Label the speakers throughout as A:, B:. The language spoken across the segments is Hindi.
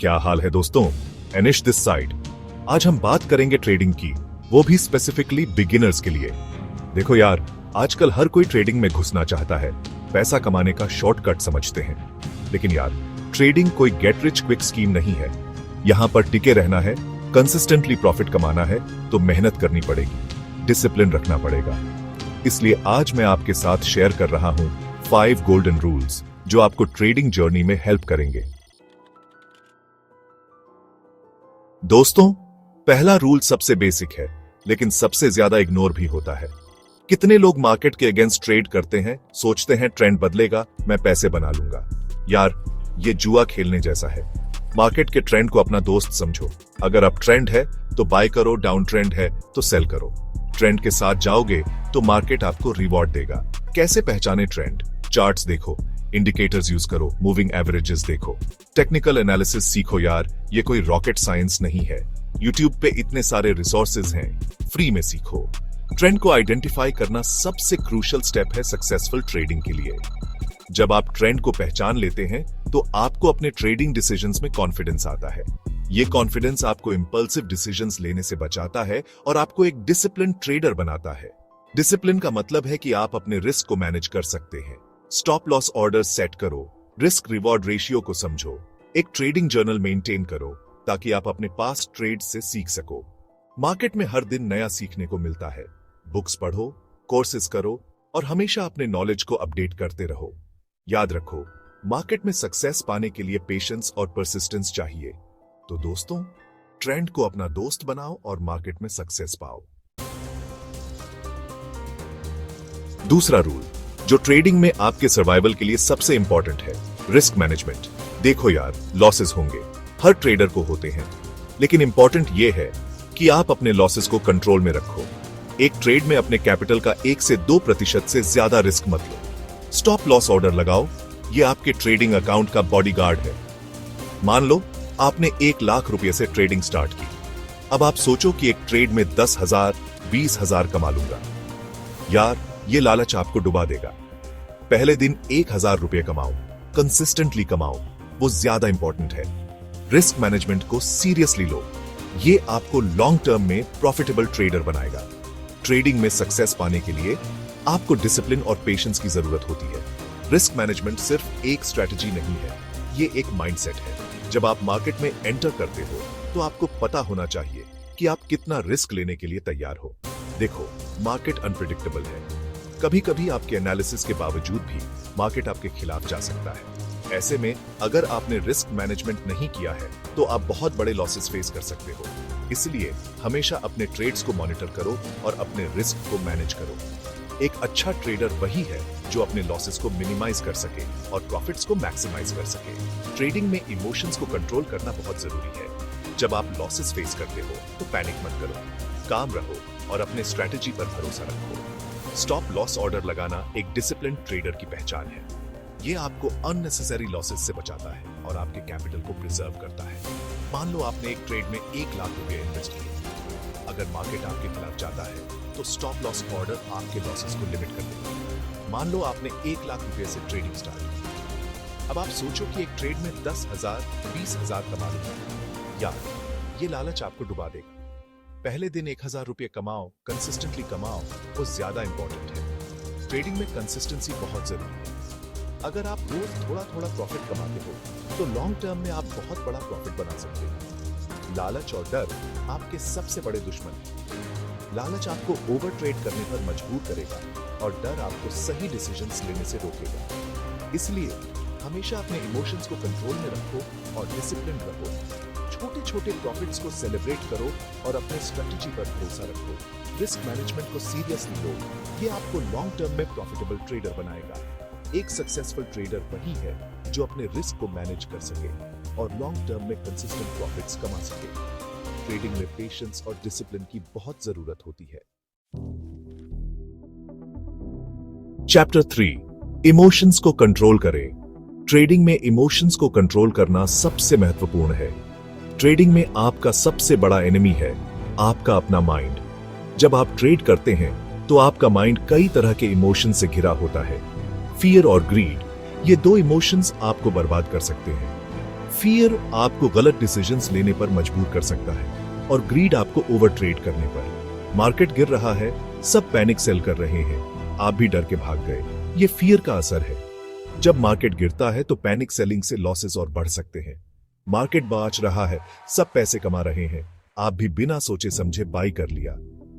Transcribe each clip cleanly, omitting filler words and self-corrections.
A: क्या हाल है दोस्तों, एनिश दिस साइड। आज हम बात करेंगे ट्रेडिंग की, वो भी स्पेसिफिकली बिगिनर्स के लिए। देखो यार, आजकल हर कोई ट्रेडिंग में घुसना चाहता है, पैसा कमाने का शॉर्टकट समझते हैं। लेकिन यार, ट्रेडिंग कोई गेट रिच क्विक स्कीम नहीं है। यहां पर टिके रहना है, कंसिस्टेंटली प्रॉफिट कमाना है तो मेहनत करनी पड़ेगी, डिसिप्लिन रखना पड़ेगा। इसलिए आज मैं आपके साथ शेयर कर रहा हूं 5 गोल्डन रूल्स जो आपको ट्रेडिंग जर्नी में हेल्प करेंगे। दोस्तों, पहला रूल सबसे बेसिक है, लेकिन सबसे ज्यादा इग्नोर भी होता है। कितने लोग मार्केट के अगेंस्ट ट्रेड करते हैं, सोचते हैं ट्रेंड बदलेगा, मैं पैसे बना लूंगा। यार, ये जुआ खेलने जैसा है। मार्केट के ट्रेंड को अपना दोस्त समझो। अगर अप ट्रेंड है तो बाय करो, डाउन ट्रेंड है तो सेल करो। ट्रेंड के साथ जाओगे तो मार्केट आपको रिवॉर्ड देगा। कैसे पहचाने ट्रेंड? चार्ट्स देखो, इंडिकेटर्स यूज करो, मूविंग एवरेजेस देखो, टेक्निकल एनालिसिस सीखो। यार, ये कोई रॉकेट साइंस नहीं है। यूट्यूब पे इतने सारे रिसोर्सेज हैं, फ्री में सीखो। ट्रेंड को आइडेंटिफाई करना सबसे क्रूशियल स्टेप है सक्सेसफुल ट्रेडिंग के लिए। जब आप ट्रेंड को पहचान लेते हैं तो आपको अपने ट्रेडिंग डिसीजंस में कॉन्फिडेंस आता है। ये कॉन्फिडेंस आपको इंपल्सिव डिसीजंस लेने से बचाता है और आपको एक डिसिप्लिन ट्रेडर बनाता है। डिसिप्लिन का मतलब है कि आप अपने रिस्क को मैनेज कर सकते हैं। स्टॉप लॉस ऑर्डर सेट करो, रिस्क रिवॉर्ड रेशियो को समझो, एक ट्रेडिंग जर्नल मेंटेन करो ताकि आप अपने पास्ट ट्रेड से सीख सको। मार्केट में हर दिन नया सीखने को मिलता है। बुक्स पढ़ो, कोर्सेज करो और हमेशा अपने नॉलेज को अपडेट करते रहो। याद रखो, मार्केट में सक्सेस पाने के लिए पेशेंस और परसिस्टेंस चाहिए। तो दोस्तों, ट्रेंड को अपना दोस्त बनाओ और मार्केट में सक्सेस पाओ। दूसरा रूल जो ट्रेडिंग में आपके सर्वाइवल के लिए सबसे इंपॉर्टेंट है, रिस्क मैनेजमेंट। देखो यार, लॉसेस होंगे, हर ट्रेडर को होते हैं, लेकिन इंपॉर्टेंट यह है कि आप अपने लॉसेस को कंट्रोल में रखो। एक ट्रेड में अपने कैपिटल का 1 से 2% से ज्यादा रिस्क मत लो। स्टॉप लॉस ऑर्डर लगाओ, यह आपके ट्रेडिंग अकाउंट का बॉडीगार्ड है। मान लो आपने 1 लाख रुपए से ट्रेडिंग स्टार्ट की। अब आप सोचो कि एक ट्रेड में 10,000, 20,000 कमा लूंगा। यार, ये लालच आपको डुबा देगा। पहले दिन 1,000 रुपए कमाओ, कंसिस्टेंटली कमाओ, वो ज्यादा इंपॉर्टेंट है। रिस्क मैनेजमेंट को सीरियसली लो, ये आपको लॉन्ग टर्म में प्रॉफिटेबल ट्रेडर बनाएगा। ट्रेडिंग में सक्सेस पाने के लिए आपको डिसिप्लिन और पेशेंस की जरूरत होती है। रिस्क मैनेजमेंट सिर्फ एक स्ट्रैटेजी नहीं है, ये एक माइंडसेट है। जब आप मार्केट में एंटर करते हो तो आपको पता होना चाहिए कि आप कितना रिस्क लेने के लिए तैयार हो। देखो, मार्केट अनप्रेडिक्टेबल है। कभी कभी आपके एनालिसिस के बावजूद भी मार्केट आपके खिलाफ जा सकता है। ऐसे में अगर आपने रिस्क मैनेजमेंट नहीं किया है तो आप बहुत बड़े लॉसेस फेस कर सकते हो। इसलिए हमेशा अपने ट्रेड्स को मॉनिटर करो और अपने रिस्क को मैनेज करो। एक अच्छा ट्रेडर वही है जो अपने लॉसेस को मिनिमाइज कर सके और प्रॉफिट्स को मैक्सिमाइज कर सके। ट्रेडिंग में इमोशंस को कंट्रोल करना बहुत जरूरी है। जब आप लॉसेस फेस करते हो तो पैनिक मत करो, काम रहो और अपने स्ट्रैटेजी पर भरोसा रखो। स्टॉप लॉस ऑर्डर लगाना एक डिसिप्लिन ट्रेडर की पहचान है। यह आपको अननेसेसरी लॉसेस से बचाता है और आपके कैपिटल को प्रिजर्व करता है। मान लो आपने एक ट्रेड में 1 लाख रुपए इन्वेस्ट किए। अगर मार्केट आपके खिलाफ जाता है तो स्टॉप लॉस ऑर्डर आपके लॉसेस को लिमिट कर देगा। मान लो आपने 1 लाख रुपए से ट्रेडिंग स्टार्ट की। अब आप सोचो कि एक ट्रेड में 10,000, 20,000 कमा लूंगा। यार, ये लालच आपको डुबा देगा। पहले दिन 1,000 रुपए कमाओ, कंसिस्टेंटली कमाओ, वो ज्यादा इंपॉर्टेंट है। ट्रेडिंग में कंसिस्टेंसी बहुत जरूरी है। अगर आप रोज थोड़ा थोड़ा प्रॉफिट कमाते हो तो लॉन्ग टर्म में आप बहुत बड़ा प्रॉफिट बना सकते हो। लालच और डर आपके सबसे बड़े दुश्मन हैं। लालच आपको ओवर ट्रेड करने पर मजबूर करेगा और डर आपको सही डिसीजंस लेने से रोकेगा। इसलिए हमेशा अपने इमोशंस को कंट्रोल में रखो और डिसिप्लिन रखो। छोटे छोटे प्रॉफिट्स को सेलिब्रेट करो और अपने स्ट्रेटेजी पर भरोसा रखो। रिस्क मैनेजमेंट को सीरियसली लो, ये आपको लॉन्ग टर्म में प्रॉफिटेबल ट्रेडर बनाएगा। एक सक्सेसफुल ट्रेडर वही है जो अपने रिस्क को मैनेज कर सके और लॉन्ग टर्म में कंसिस्टेंट प्रॉफिट्स कमा सके। ट्रेडिंग में पेशेंस और डिसिप्लिन की बहुत जरूरत होती है। चैप्टर 3, इमोशंस को कंट्रोल करें। ट्रेडिंग में इमोशंस को कंट्रोल करना सबसे महत्वपूर्ण है। ट्रेडिंग में आपका सबसे बड़ा एनिमी है आपका अपना माइंड। जब आप ट्रेड करते हैं तो आपका माइंड कई तरह के इमोशन से घिरा होता है। फियर और ग्रीड, ये 2 इमोशंस आपको बर्बाद कर सकते हैं। फियर आपको गलत डिसीजंस लेने पर मजबूर कर सकता है और ग्रीड आपको ओवर ट्रेड करने पर। मार्केट गिर रहा है, सब पैनिक सेल कर रहे हैं, आप भी डर के भाग गए। ये फियर का असर है। जब मार्केट गिरता है तो पैनिक सेलिंग से लॉसेस और बढ़ सकते हैं। मार्केट बाच रहा है, सब पैसे कमा रहे हैं, आप भी बिना सोचे समझे बाई कर लिया।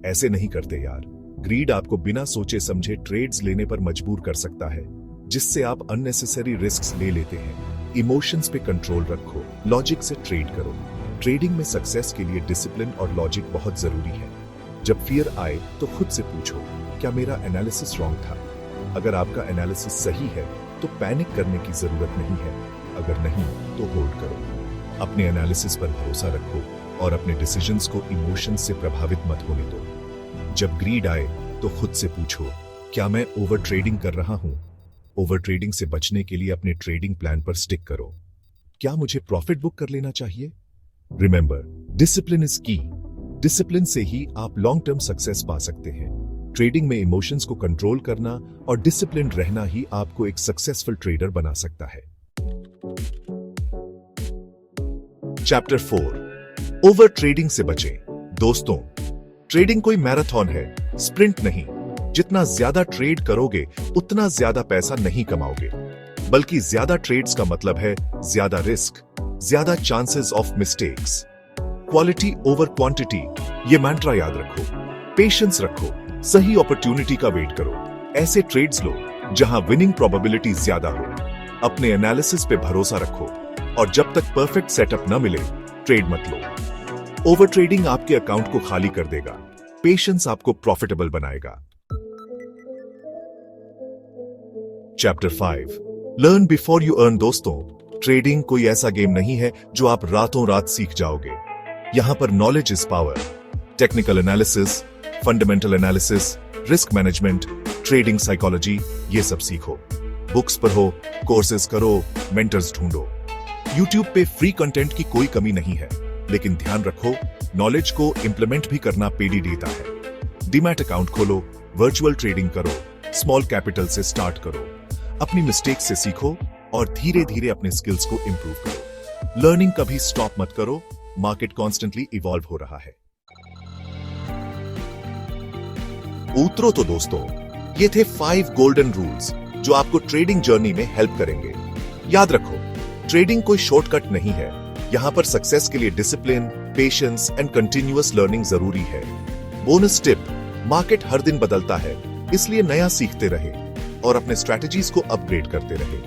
A: ऐसे नहीं करते यार। ग्रीड आपको बिना सोचे समझे ट्रेड्स लेने पर मजबूर कर सकता है, जिससे आप अननेसेसरी रिस्क्स ले लेते हैं। इमोशंस पे कंट्रोल रखो, लॉजिक से ट्रेड करो। ट्रेडिंग में सक्सेस के लिए डिसिप्लिन और लॉजिक बहुत जरूरी है। जब फियर आए तो खुद से पूछो, क्या मेरा एनालिसिस रॉन्ग था? अगर आपका एनालिसिस सही है तो पैनिक करने की जरूरत नहीं है, अगर नहीं तो होल्ड करो। अपने एनालिसिस पर भरोसा रखो और अपने डिसीजंस को इमोशंस से प्रभावित मत होने दो। जब ग्रीड आए तो खुद से पूछो, क्या मैं ओवर ट्रेडिंग कर रहा हूं? ओवर ट्रेडिंग से बचने के लिए अपने ट्रेडिंग प्लान पर स्टिक करो। क्या मुझे प्रॉफिट बुक कर लेना चाहिए? रिमेंबर, डिसिप्लिन इज की। डिसिप्लिन से ही आप लॉन्ग टर्म सक्सेस पा सकते हैं। ट्रेडिंग में इमोशंस को कंट्रोल करना और डिसिप्लिन रहना ही आपको एक सक्सेसफुल ट्रेडर बना सकता है। चैप्टर 4, ओवर ट्रेडिंग से बचें। दोस्तों, ट्रेडिंग कोई मैराथन है, स्प्रिंट नहीं। जितना ज्यादा ट्रेड करोगे उतना ज्यादा पैसा नहीं कमाओगे, बल्कि ज्यादा ट्रेड्स का मतलब है ज्यादा रिस्क, ज्यादा chances of mistakes. Quality over quantity, ये मैंट्रा याद रखो। पेशेंस रखो, सही अपॉर्चुनिटी का वेट करो। ऐसे ट्रेड्स लो जहां विनिंग प्रोबेबिलिटी ज्यादा हो। अपने एनालिसिस पे भरोसा रखो और जब तक परफेक्ट सेटअप न मिले ट्रेड मत लो। ओवर ट्रेडिंग आपके अकाउंट को खाली कर देगा, पेशेंस आपको प्रॉफिटेबल बनाएगा। Chapter 5, learn before you earn. दोस्तों, ट्रेडिंग कोई ऐसा गेम नहीं है जो आप रातों रात सीख जाओगे। यहां पर knowledge is power. Technical analysis, fundamental analysis, risk management, trading psychology, ये सब सीखो। बुक्स पढ़ो, कोर्सेज करो, मेंटर्स ढूंढो। यूट्यूब पे फ्री कंटेंट की कोई कमी नहीं है, लेकिन ध्यान रखो, नॉलेज को इंप्लीमेंट भी करना पेड ही देता है। डीमैट अकाउंट खोलो, वर्चुअल ट्रेडिंग करो, स्मॉल कैपिटल से स्टार्ट करो। अपनी मिस्टेक से सीखो और धीरे धीरे अपने स्किल्स को इंप्रूव करो। लर्निंग कभी स्टॉप मत करो, मार्केट कॉन्स्टेंटली इवॉल्व हो रहा है। उतरो तो दोस्तों, ये थे 5 गोल्डन रूल्स जो आपको ट्रेडिंग जर्नी में हेल्प करेंगे। याद रखो, ट्रेडिंग कोई शॉर्टकट नहीं है। यहां पर सक्सेस के लिए discipline, patience and continuous learning जरूरी है। बोनस टिप, मार्केट हर दिन बदलता है, इसलिए नया सीखते रहे और अपने स्ट्रैटेजीज को अपग्रेड करते रहे।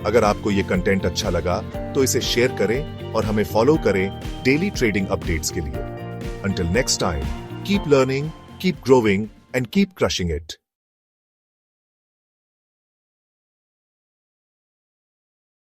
A: अगर आपको ये कंटेंट अच्छा लगा तो इसे शेयर करें और हमें फॉलो करें डेली ट्रेडिंग अपडेट्स के लिए। Until next time, keep learning, keep growing, and keep crushing it.